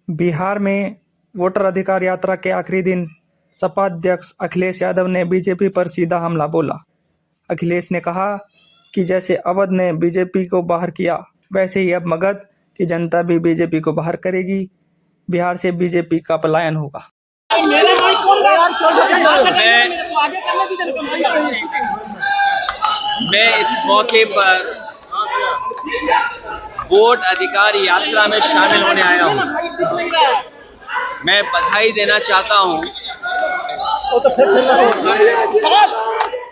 बिहार में वोटर अधिकार यात्रा के आखिरी दिन सपा अध्यक्ष अखिलेश यादव ने बीजेपी पर सीधा हमला बोला। अखिलेश ने कहा कि जैसे अवध ने बीजेपी को बाहर किया, वैसे ही अब मगध की जनता भी बीजेपी को बाहर करेगी। बिहार से बीजेपी का पलायन होगा। मैं इस मौके पर वोट अधिकार यात्रा में शामिल होने आया हूं। मैं बधाई देना चाहता हूं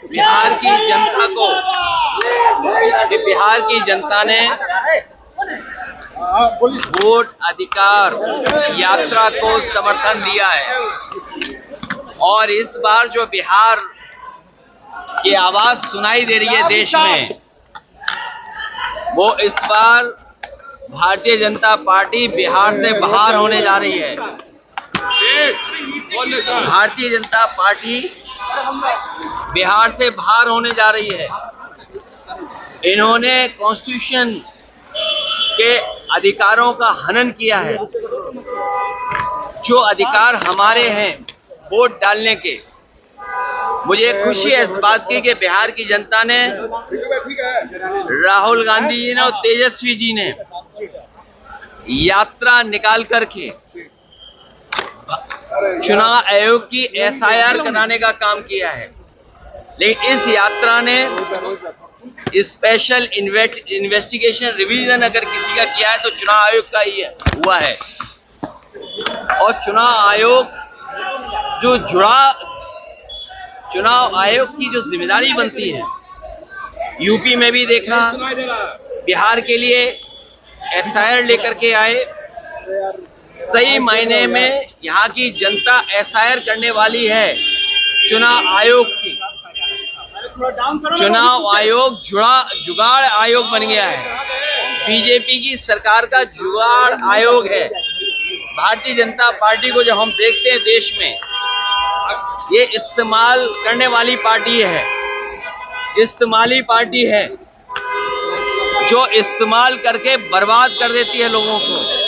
बिहार की जनता को कि बिहार की जनता ने वोट अधिकार यात्रा को समर्थन दिया है और इस बार जो बिहार की आवाज सुनाई दे रही है देश में, वो इस बार भारतीय जनता पार्टी बिहार से बाहर होने जा रही है। भारतीय जनता पार्टी बिहार से बाहर होने जा रही है। इन्होंने कॉन्स्टिट्यूशन के अधिकारों का हनन किया है। जो अधिकार हमारे हैं वोट डालने के, मुझे खुशी है इस बात की कि बिहार की जनता ने, राहुल गांधी जी ने और तेजस्वी जी ने यात्रा निकाल करके चुनाव आयोग की एसआईआर कराने का काम किया है। लेकिन इस यात्रा ने स्पेशल इन्वेस्टिगेशन रिवीजन अगर किसी का किया है तो चुनाव आयोग का ही हुआ है। और चुनाव आयोग चुनाव आयोग की जो जिम्मेदारी बनती है, यूपी में भी देखा, बिहार के लिए एसआईआर लेकर के आए। सही मायने में यहाँ की जनता एसआईआर करने वाली है चुनाव आयोग की। चुनाव आयोग जुगाड़ आयोग बन गया है। बीजेपी की सरकार का जुगाड़ आयोग है। भारतीय जनता पार्टी को जब हम देखते हैं देश में, ये इस्तेमाल करने वाली पार्टी है, इस्तेमाली पार्टी है जो इस्तेमाल करके बर्बाद कर देती है लोगों को।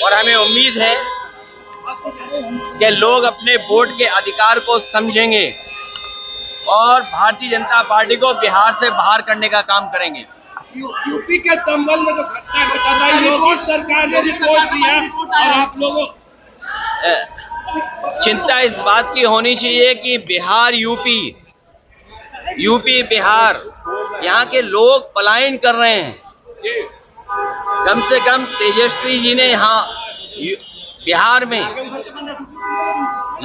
और हमें उम्मीद है कि लोग अपने वोट के अधिकार को समझेंगे और भारतीय जनता पार्टी को बिहार से बाहर करने का काम करेंगे। यूपी के संबल में जो घटना घटा रहा है, योगी सरकार ने रिपोर्ट दिया और आप लोगों चिंता इस बात की होनी चाहिए कि बिहार यूपी बिहार, यहाँ के लोग पलायन कर रहे हैं। कम से कम तेजस्वी जी ने यहाँ बिहार में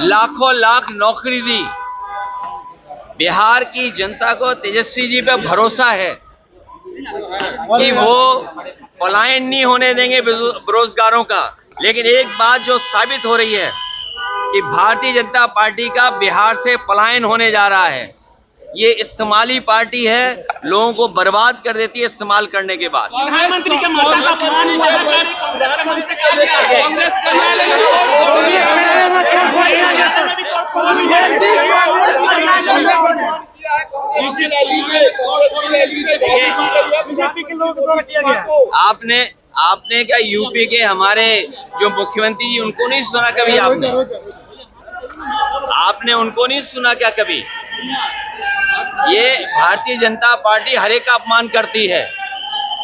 लाखों लाख नौकरी दी। बिहार की जनता को तेजस्वी जी पे भरोसा है कि वो पलायन नहीं होने देंगे बेरोजगारों का। लेकिन एक बात जो साबित हो रही है कि भारतीय जनता पार्टी का बिहार से पलायन होने जा रहा है। ये इस्तेमाली पार्टी है, लोगों को बर्बाद कर देती है इस्तेमाल करने के बाद। प्रधानमंत्री के माता का अपमान हुआ है, आपने क्या यूपी के हमारे जो मुख्यमंत्री जी, उनको नहीं सुना कभी? आपने उनको नहीं सुना क्या कभी? ये भारतीय जनता पार्टी हर एक का अपमान करती है।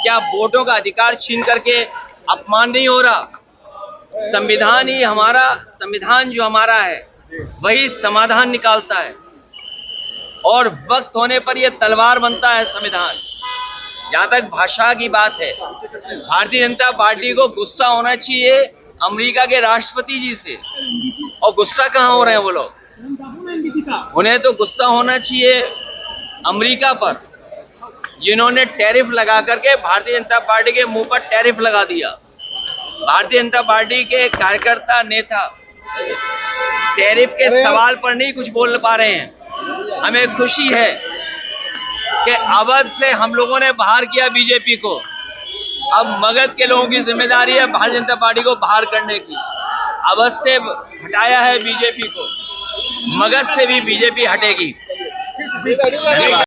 क्या वोटों का अधिकार छीन करके अपमान नहीं हो रहा? संविधान ही हमारा, संविधान जो हमारा है वही समाधान निकालता है और वक्त होने पर यह तलवार बनता है संविधान। जहां तक भाषा की बात है, भारतीय जनता पार्टी को गुस्सा होना चाहिए अमेरिका के राष्ट्रपति जी से। और गुस्सा कहां हो रहे हैं वो लोग? उन्हें तो गुस्सा होना चाहिए अमेरिका पर, जिन्होंने टैरिफ लगा करके भारतीय जनता पार्टी के मुंह पर टैरिफ लगा दिया। भारतीय जनता पार्टी के कार्यकर्ता नेता टैरिफ के सवाल पर नहीं कुछ बोल पा रहे हैं। हमें खुशी है कि अवध से हम लोगों ने बाहर किया बीजेपी को। अब मगध के लोगों की जिम्मेदारी है भारतीय जनता पार्टी को बाहर करने की। अवध से हटाया है बीजेपी को, मगध से भी बीजेपी हटेगी।